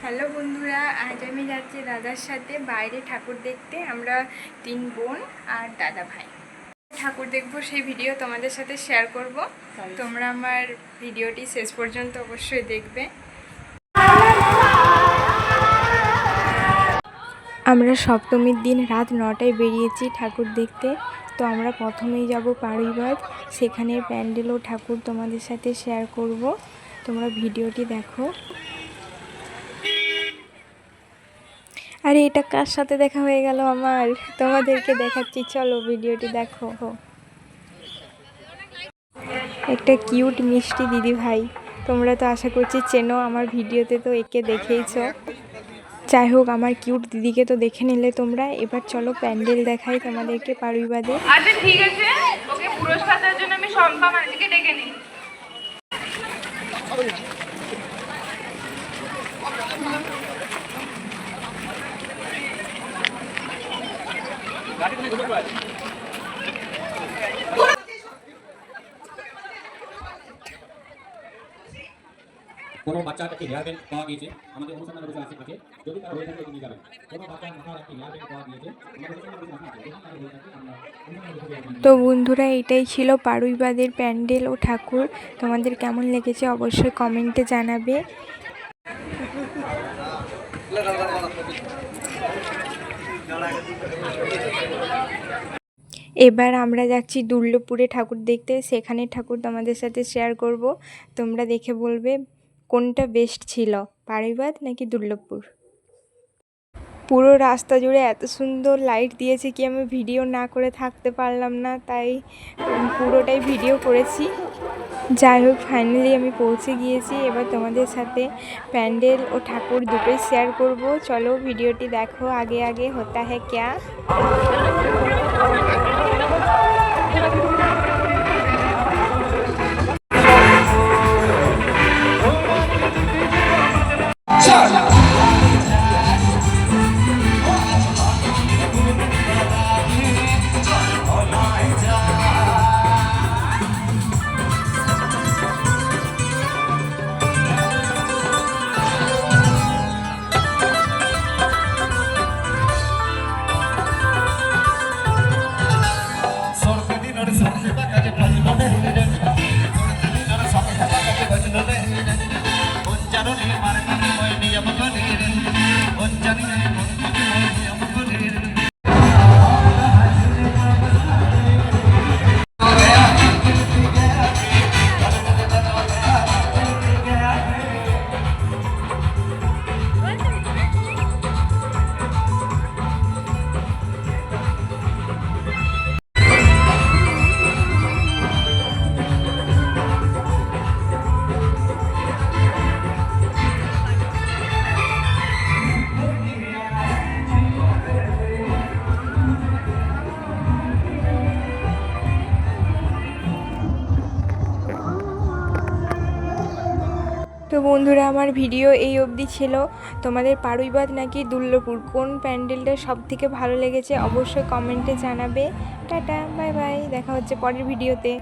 Hello বন্ধুরা, আজ আমি যাচ্ছি দাদার সাথে বাইরে ঠাকুর দেখতে। আমরা 3 বোন আর দাদা ভাই ঠাকুর দেখবো, সেই ভিডিও তোমাদের সাথে শেয়ার করব। তোমরা আমার ভিডিওটি শেষ পর্যন্ত অবশ্যই দেখবে। আমরা সপ্তমীর দিন রাত 9টায় বেরিয়েছি ঠাকুর দেখতে। তো আমরা প্রথমেই যাব পাড়ুইবাঁধ, সেখানের প্যান্ডেল ও ঠাকুর তোমাদের সাথে শেয়ার করব। তোমরা ভিডিওটি দেখো। আরে এটা কার সাথে দেখা হয়ে গেল আমার, তোমাদেরকে দেখাচ্ছি, চলো ভিডিওটি দেখো। একটা কিউট মিষ্টি দিদি ভাই, তোমরা তো আশা করছি চেনো, আমার ভিডিওতে তো একে দেখেইছো। যাই হোক, আমার কিউট দিদিকে তো দেখে নিলে তোমরা। এবার চলো প্যান্ডেল দেখাই তোমাদেরকে পাড়ুইবাঁধে। আচ্ছা ঠিক আছে, ওকে পুরস্কার দেওয়ার জন্য আমি শম্পা মাঝিকে ডেকে নিই। কোনো বাচ্চার কাছে হেয়ার ব্যান্ড পাওয়া গিয়েছে, আমাদের অনুসন্ধানে বসে আছে, যদি তারা হয়ে থাকে নিয়ে যাবেন। কোনো বাচ্চার মাথার একটি হেয়ার ব্যান্ড পাওয়া গিয়েছে, আমাদের অনুসন্ধানে বসে আছে, যদি তারা হয়ে থাকে আমরা। তো বন্ধুরা, এটাই ছিল পাড়ুইবাঁধের প্যান্ডেল ও ঠাকুর। তোমাদের কেমন লেগেছে অবশ্যই কমেন্টে জানাবে। এবার আমরা যাচ্ছি দুর্লভপুরে ঠাকুর দেখতে, সেখানে ঠাকুর তোমাদের সাথে শেয়ার করব। তোমরা দেখে বলবে কোনটা বেস্ট ছিল, পাড়ুইবাঁধ নাকি দুর্লভপুর। পুরো রাস্তা জুড়ে এত সুন্দর লাইট দিয়েছে কি আমি ভিডিও না করে থাকতে পারলাম না, তাই পুরোটাই ভিডিও করেছি। যাই হোক, ফাইনালি আমি পৌঁছে গিয়েছি। এবার তোমাদের সাথে প্যান্ডেল ও ঠাকুর দুটোই শেয়ার করব। চলো ভিডিওটি দেখো, আগে আগে হোতা হ্যায় ক্যা। তো বন্ধুরা, আমার ভিডিও এই অবধি ছিল। তোমাদের পাড়ুইবাঁধ নাকি দুর্লভপুর, কোন প্যান্ডেলটা সব থেকে ভালো লেগেছে অবশ্যই কমেন্টে জানাবে। টাটা, বাই বাই, দেখা হচ্ছে পরের ভিডিওতে।